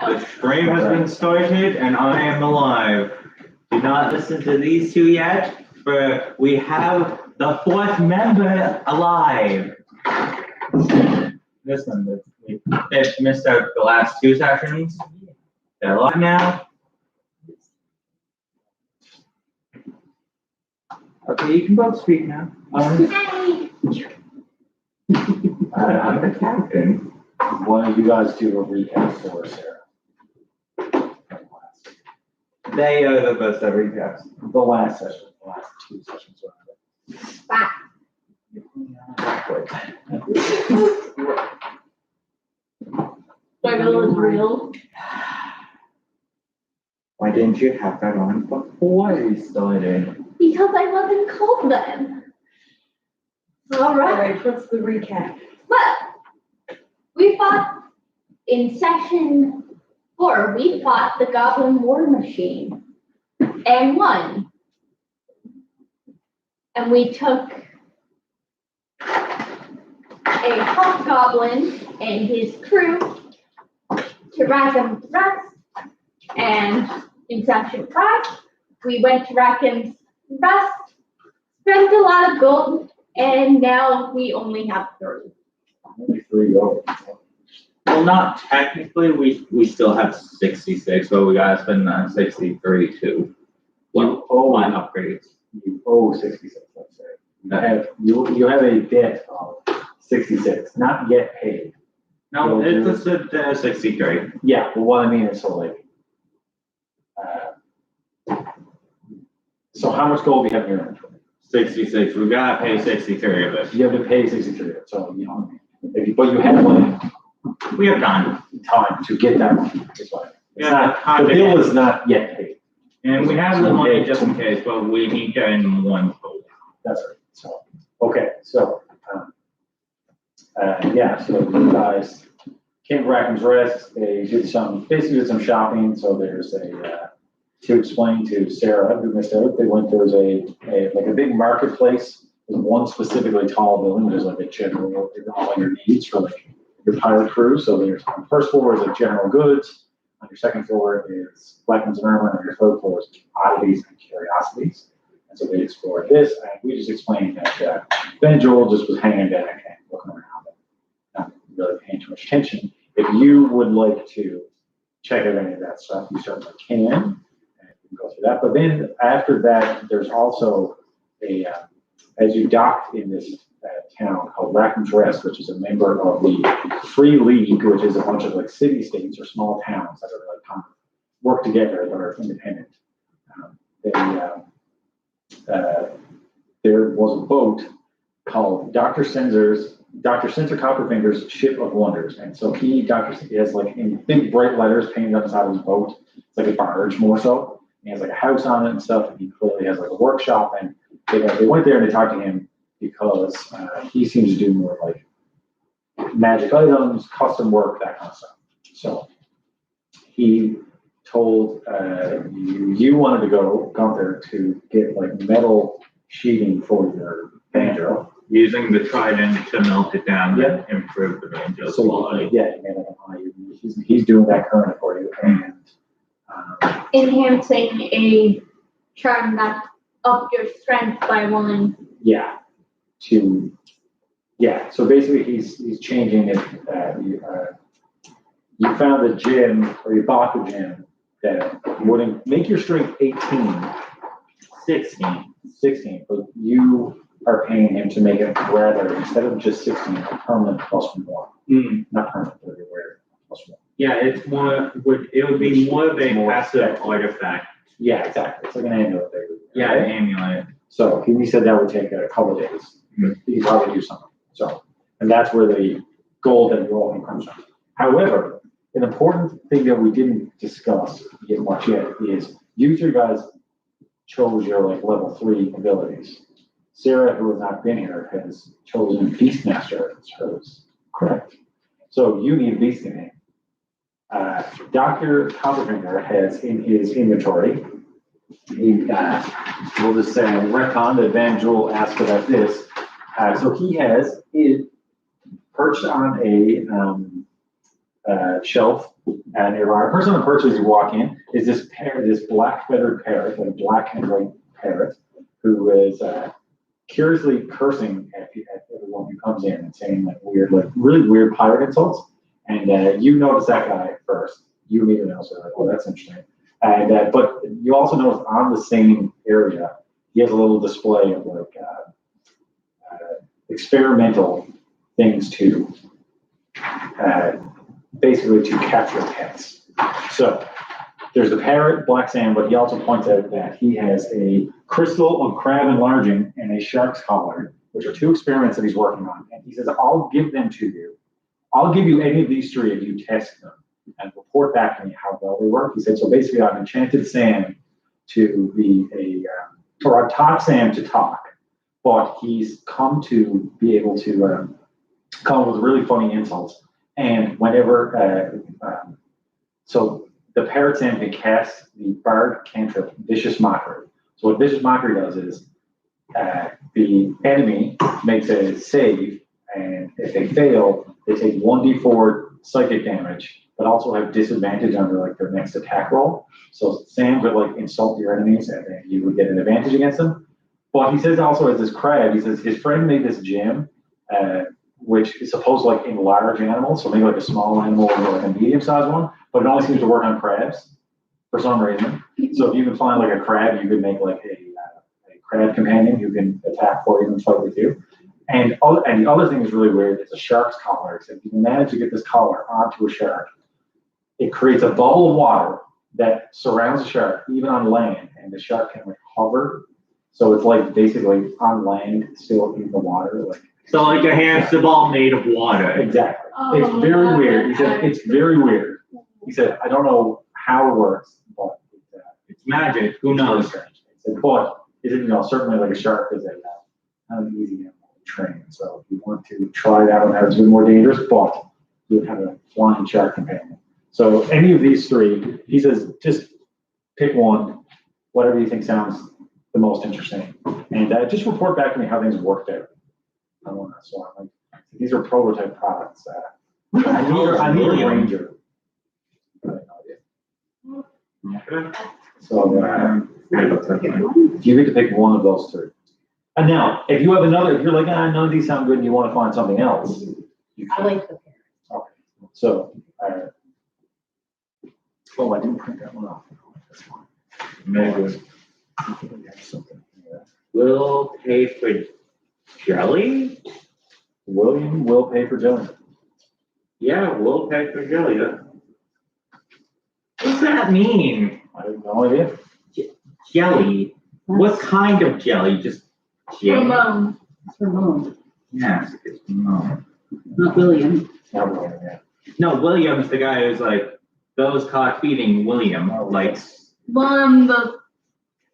The stream has been started and I am alive. Do not listen to these two yet, for we have the fourth member alive. This one, they've missed out the last 2 sessions. They're alive now. Okay, you can both speak now. I'm the captain. Why don't you guys do a recap for us, Sarah? They are the best at recaps. The last session, the last 2 sessions. Wow. My goal is real. Why didn't you have that on before we started? Because I wasn't called then. All right. What's the recap? Well, we fought in session 4. We fought the Goblin War Machine and won. And we took a hobgoblin and his crew to Rackham's Rest. And in session 5, we went to Rackham's Rest, spent a lot of gold, and now we only have 3. Only 3 gold. Well, not technically. We still have 66, but we gotta spend 63 too. You owe on upgrades. You owe 66, let's say. You have a debt of 66, not yet paid. No, it's a 63. Yeah, but what I mean is, so like, so how much gold do you have in your inventory? 66. We gotta pay 63 of it. You have to pay 63 of it, so you know, but you have money. We have time To get that money, is what I mean. It's Yeah, not, time the to bill get- is not yet paid. and we have the money just in case, but we need to in one total. That's right. So, okay, so, yeah, so you guys came to Rackham's Rest. They did basically did some shopping. So there's to explain to Sarah who missed out, there was a big marketplace with one specifically tall building. There's like a general, all your needs for like your pirate crew. So there's on the first floor is like general goods. On your second floor is weapons and armor. And on your third floor is oddities and curiosities. And so they explored this. And we just explained that Vanjuul just was hanging back and looking around and not really paying too much attention. If you would like to check out any of that stuff, you certainly can. And you can go through that. But then after that, there's also as you dock in this town called Rackham's Rest, which is a member of the Free League, which is a bunch of like city-states or small towns that are like kind of work together but are independent. There was a boat called Dr. Censor Copperfinger's Ship of Wonders. And so he has like in big bright letters painted on the side of his boat. It's like a barge more so. He has like a house on it and stuff. And he clearly has like a workshop. And they went there and they talked to him because he seems to do more like magic items, custom work, that kind of stuff. So he told you wanted to go, Gunter, to get like metal sheeting for your banjo. Using the trident to melt it down Yeah. and improve the banjo's So quality. yeah, he made like an eye. He's doing that currently for you. And Enhancing a charm that up your strength by 1. yeah, so basically he's changing it. You found a gem, or you bought the gem that would make your strength 18, 16, but you are paying him to make it rather, instead of just 16, a permanent +1. Not permanent, but everywhere +1. Yeah, it would be more of a It's more passive effective. artifact. Yeah, exactly. It's like an amulet there. Yeah, an amulet. So he said that would take a couple of days. He'd probably do something. So, and that's where the gold that you're all comes from. However, an important thing that we didn't discuss yet much yet is you 3 guys chose your like level 3 abilities. Sarah, who has not been here, has chosen Beast Master as hers. Correct. So you need a beast in him. Dr. Copperfinger has in his inventory, we'll just say retcon that Vanjuul asked about this. So he has it perched on a shelf And a person on the perch as you walk in is this black feathered parrot, a black and white parrot, who is curiously cursing at everyone who comes in and saying like really weird pirate insults. And you notice that guy first. You immediately know, so like, oh, that's interesting. And but you also notice on the same area, he has a little display of like experimental things to basically to capture pets. So there's the parrot, black sand, but he also points out that he has a crystal of crab enlarging and a shark's collar, which are two experiments that he's working on. And he says, I'll give them to you. I'll give you any of these three if you test them and report back to me how well they work. He said, so basically I've enchanted Sam to be or I've taught Sam to talk, but he's come to be able to come up with really funny insults. And whenever, so the parrot Sam can cast the bard cantrip Vicious Mockery. So what Vicious Mockery does is the enemy makes a save, and if they fail, they take 1d4 psychic damage, but also have disadvantage under like their next attack roll. So Sam would like insult your enemies, and then you would get an advantage against them. But he says also as this crab, he says his friend made this gem, which is supposed to like enlarge animals, so maybe like a small animal or like a medium-sized one, but it only seems to work on crabs for some reason. So if you can find like a crab, you could make like a crab companion who can attack for you and fight with you. And the other thing is really weird. It's a shark's collar. So if you can manage to get this collar onto a shark, it creates a bubble of water that surrounds the shark, even on land, and the shark can like hover. So it's like basically on land, still in the water. So like a hamster ball made of water. Exactly. It's very weird. He said it's very weird. He said I don't know how it works, but it's magic. Who knows? He said, but certainly like a shark is an easy animal to train. So if you want to try that one out, it's a bit more dangerous, but you would have a flying shark companion. So any of these three, he says, just pick one, whatever you think sounds the most interesting, and just report back to me how things worked out. So I'm like, these are prototype products. I need a ranger. So you get to pick one of those three. And now, if you have another, if you're like, none of these sound good, and you want to find something else, you can. I like the parrot. Okay. So, I didn't print that one off. That's fine. Maybe. Something. Yeah. We'll pay for jelly? William will pay for jelly. Yeah, we'll pay for jelly. What does that mean? I have no idea. Jelly? What kind of jelly? Just jelly? Ramon. It's Ramon, Yes, it's Ramon. not William. Not William, yeah. No, William's the guy who's like, those caught feeding William. Like, One,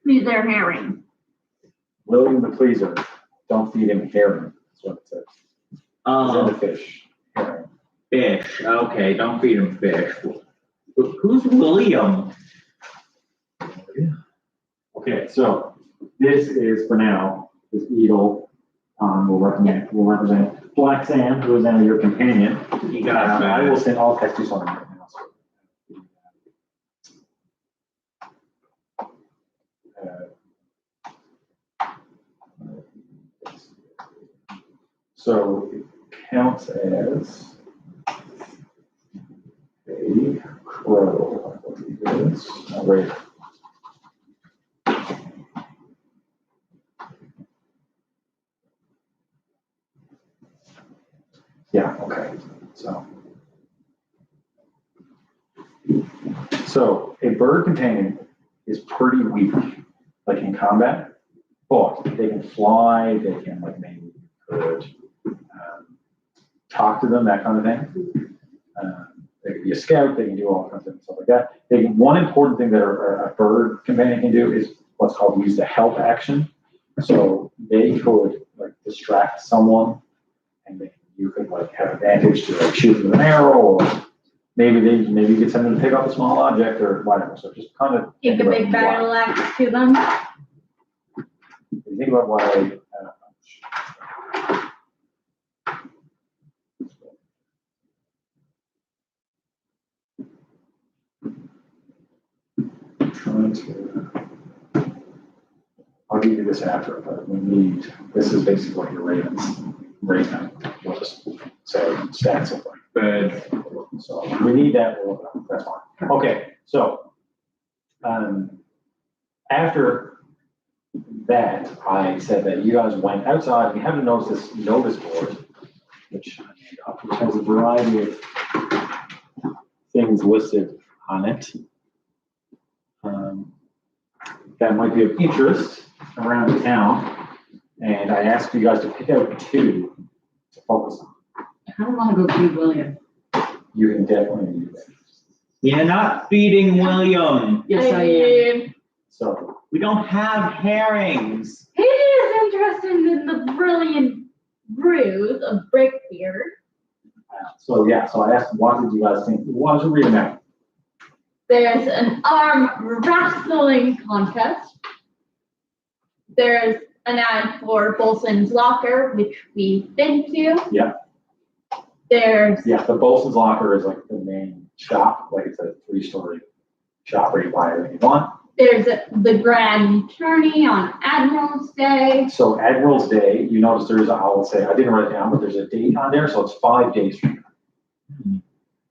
feed their herring. William the Pleaser. Don't feed him herring. That's what it says. It's in the fish. Herring. fish. Okay, don't feed him fish. Who's William? Okay, so this is for now, this eagle will represent Black Sam, who is now your companion. You got I will send all text you something right now. So it counts as a crow, I believe it is. Oh, wait. Yeah, okay. So a bird companion is pretty weak, like in combat, but they can fly, they can like maybe could talk to them, that kind of thing. They can be a scout, they can do all kinds of stuff like that. One important thing that a bird companion can do is what's called use the help action. So they could like distract someone, and you could like have advantage to like shoot with an arrow, or maybe you get something to pick up a small object or whatever. So just kind of Take a big battle axe to them. think about why. going to, I'll give you this after, but we need, this is basically what your rating was. So stats look like. But So we need that, we'll look it up, that's fine. Okay, so after that, I said that you guys went outside, you haven't noticed this notice board, which has a variety of things listed on it. That might be of interest around the town, and I asked you guys to pick out 2 to focus on. I don't want to go feed William. You can definitely do that. you're not feeding William. Yes, I am. So, We don't have herrings. He is interested in the brilliant rouge of Brickbeard. so I asked, what did you guys think? Why don't you read them out? There's an arm wrestling contest. There's an ad for Bolson's Locker, which we've been to. Yeah. There's Yeah, the Bolson's Locker is like the main shop, like it's a 3-story shop where you buy everything you want. there's the grand tourney on Admiral's Day. So Admiral's Day, you notice there's, I will say, I didn't write it down, but there's a date on there, so it's 5 days from now.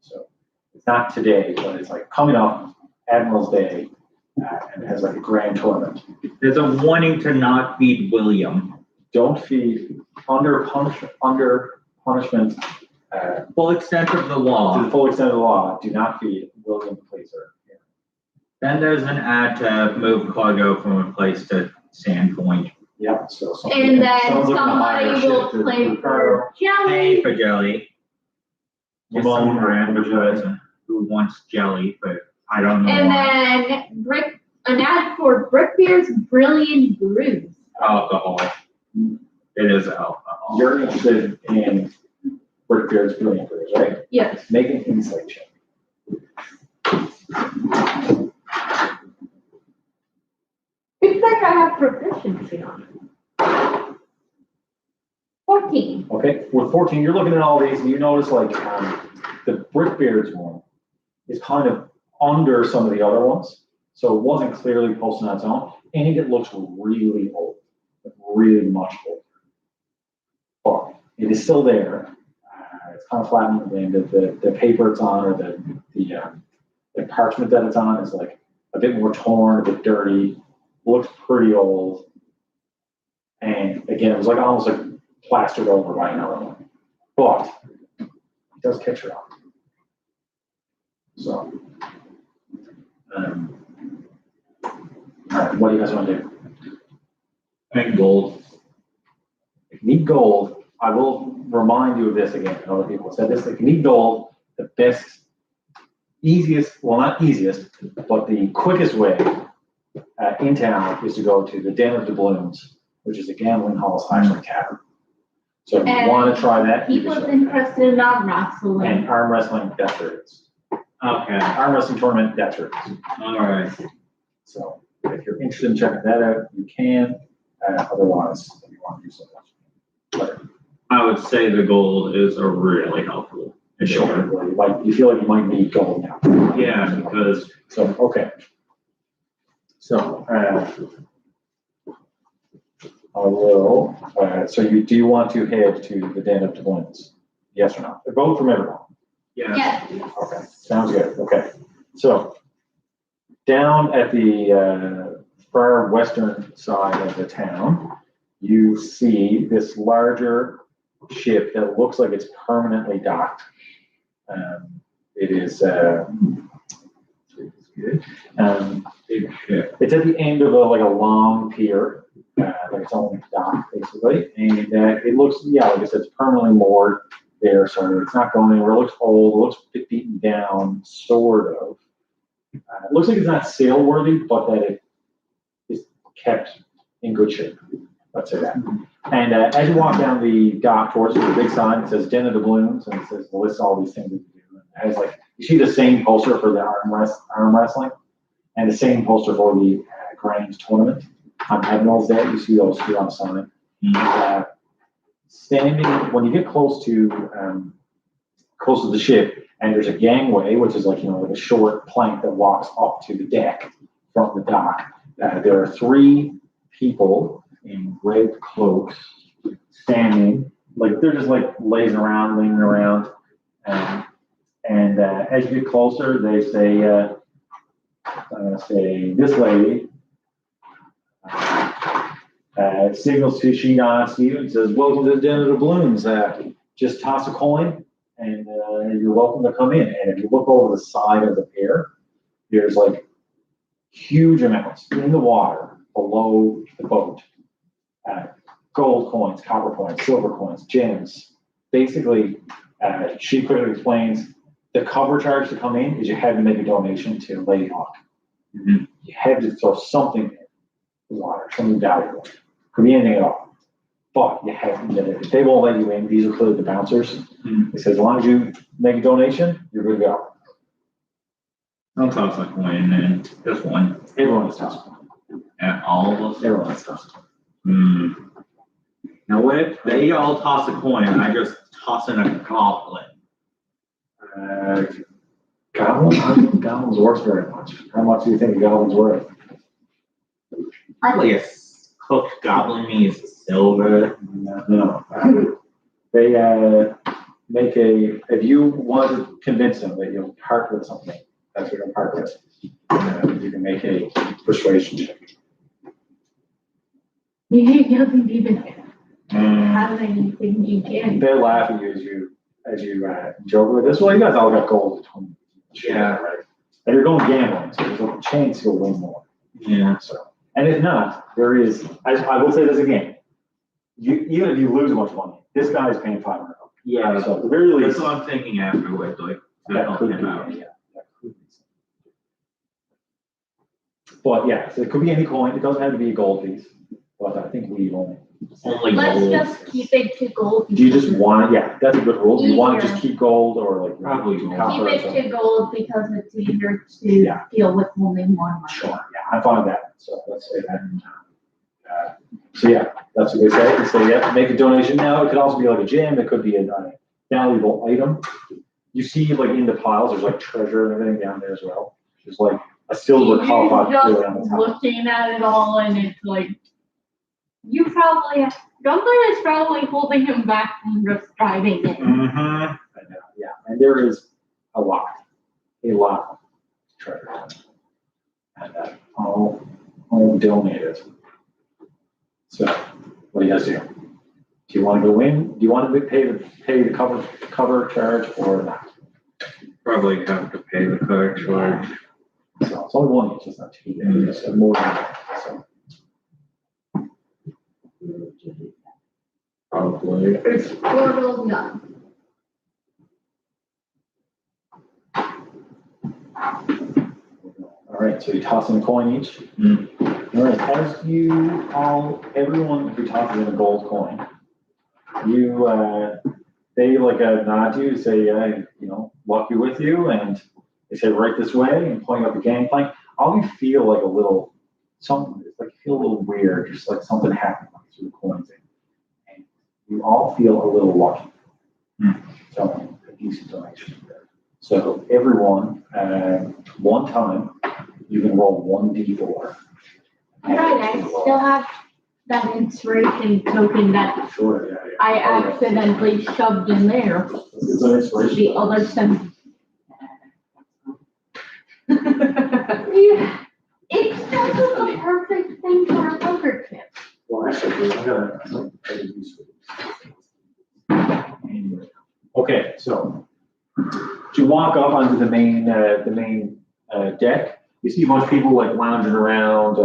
So it's not today, but it's like coming up, Admiral's Day, and it has like a grand tournament. There's a warning to not feed William. Don't feed under punishment, Full extent of the to the law. full extent of the law, do not feed William Placer. Then there's an ad to move cargo from a place to Sandpoint. Yep, so. And then someone's looking to hire somebody ship will to play move cargo. for Pay jelly. for jelly. Just some random person who wants jelly, but I don't know And why. then an ad for Brickbeard's Brilliant Brews. Alcohol. It is alcohol. You're interested in Brickbeard's Brilliant Brews, right? Yes. Make an insight check. It's like I have proficiency on it. 14. Okay, with 14, you're looking at all these and you notice like the Brickbeard's one is kind of under some of the other ones. So it wasn't clearly posted on its own. And it looks really old, like really much older. But it is still there. It's kind of flat in the wind. The paper it's on or the parchment that it's on is like a bit more torn, a bit dirty, looks pretty old. And again, it was like almost like plastered over by another one. But it does catch your eye. So, all right, what do you guys want to do? And gold. If you need gold, I will remind you of this again. Other people have said this. If you need gold, the best, easiest, well, not easiest, but the quickest way in town is to go to the Den of Doubloons, which is a gambling hall / tavern. So if you And want to try that, He you was can. interested in arm wrestling. And arm wrestling, that's where it is. Okay. Arm wrestling tournament, that's where it is. All right. So if you're interested in checking that out, you can. Otherwise, if you want to do something. I would say the gold is a really helpful. Sure. You feel like you might need gold now. Yeah, because So, okay. So, I will, so do you want to head to the Den of Doubloons? Yes or no? A vote from everyone. yeah. Yes. Okay, sounds good. Okay. So, down at the far western side of the town, you see this larger ship that looks like it's permanently docked. It is, Big ship. it's at the end of like a long pier, like its own dock basically, and it looks, yeah, like I said, it's permanently moored there, so it's not going anywhere. It looks old, it looks a bit beaten down, sort of. It looks like it's not sail worthy, but that it is kept in good shape. Let's say that. And as you walk down the dock towards it, there's a big sign that says Den of Doubloons, and it says lists all these things that you do. And it has like, you see the same poster for the arm wrestling, and the same poster for the grand tournament on Admiral's Day. You see those two on the sign. Standing, when you get close to the ship, and there's a gangway, which is like, like a short plank that walks up to the deck from the dock. There are 3 people in red cloaks standing, like they're just like lazing around, leaning around. And as you get closer, they say, this lady signals to she nods to you and says, "Welcome to the Den of the Balloons. Just toss a coin and you're welcome to come in." And if you look over the side of the pier, there's like huge amounts in the water below the boat. Gold coins, copper coins, silver coins, gems. Basically, she quickly explains the cover charge to come in is you had to make a donation to Lady Hawk. Mm-hmm. You had to throw something in the water, something valuable. Could be anything at all. But you have to, they won't let you in. These are clearly the bouncers. Mm-hmm. They say as long as you make a donation, you're good to go. I'll toss a coin and just one. Everyone's tossing. And all of us? Everyone's tossing. Hmm. Now what if they all toss a coin and I just toss in a goblin? Goblin? I don't think goblins worth very much. How much do you think a goblin's worth? Probably a cooked goblin means silver. No. They make if you want to convince them that you'll part with something, that's what you'll part with. You can make a persuasion check. He doesn't even have anything he can. They laugh at you as you joke with this. Well, you guys all got gold between you. Yeah. Right? And you're going gambling, so there's a chance you'll win more. Yeah. So, and if not, there is. I will say this again. Even if you lose a bunch of money, this guy is paying $500. Yeah. So at the very least, That's what I'm thinking afterwards, like, to that help could him be. out. Yeah, that could be. But yeah, so it could be any coin. It doesn't have to be a gold piece. But I think we only. Only Let's gold. just keep it to gold. Do you just want? Yeah, that's a good rule. Do you want to Easier. just keep gold or like Probably gold. copper Keep or it something? to gold because it's easier to Yeah. deal with only one money. Sure. Yeah, I find that. So let's say that. So yeah, that's what they say. They say, yeah, make a donation now. It could also be like a gem. It could be a valuable item. You see, like in the piles, there's like treasure and everything down there as well. There's like a silver He's copper just really on the top. looking at it all, and it's like you probably Gunter is probably holding him back from just driving it. Mm-hmm. Yeah, and there is a lot of treasure, and all donated. So, what do you guys do? Do you want to go in? Do you want to pay the cover charge or not? Probably have to pay the cover charge. So it's only one each, it's not two. It's more than that. So. Probably. It's portal none. All right, so you toss in a coin each. Mm. All right, as you all, everyone who tosses in a gold coin, they like nod to you, say, luck be with you, and they say right this way and point out the gangplank. All you feel like a little something, it's like you feel a little weird, just like something happened through the coins, and you all feel a little lucky. So a decent donation. So everyone, one time, you can roll 1d4. Right, I still have that inspiration token that Sure, yeah. I accidentally shoved in there. It's an inspiration. The other sentence. Yeah, it's just the perfect thing for a poker chip. Well, actually, I'm gonna use it. Okay, so to walk up onto the main deck, you see a bunch of people like lounging around,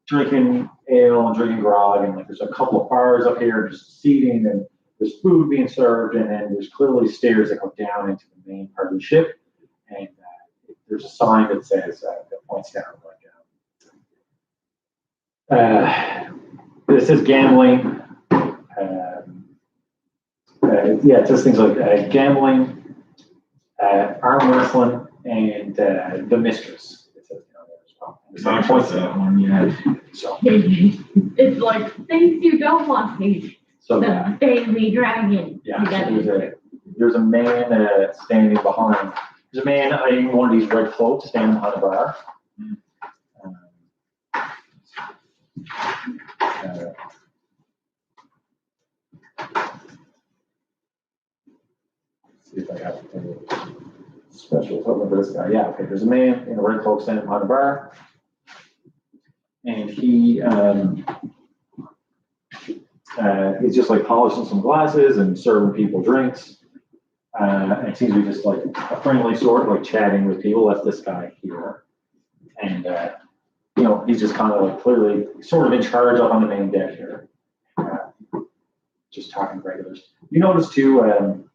drinking ale and drinking grog, and like there's a couple of bars up here, just seating, and there's food being served, and then there's clearly stairs that go down into the main part of the ship, and there's a sign that says that points down it says gambling. It says things like gambling, arm wrestling, and the mistress. It says down there as well. And the sign points that one, yeah. So, It's like things you don't want to. so The baby dragon. yeah, so there's a man standing behind. There's a man in one of these red cloaks standing behind a bar. See if I have a special token for this guy. Yeah, okay, there's a man in a red cloak standing behind a bar. And he he's just like polishing some glasses and serving people drinks. And it seems to be just like a friendly sort, like chatting with people. That's this guy here. And, you know, he's just kind of like clearly sort of in charge up on the main deck here. Just talking to regulars. You notice too,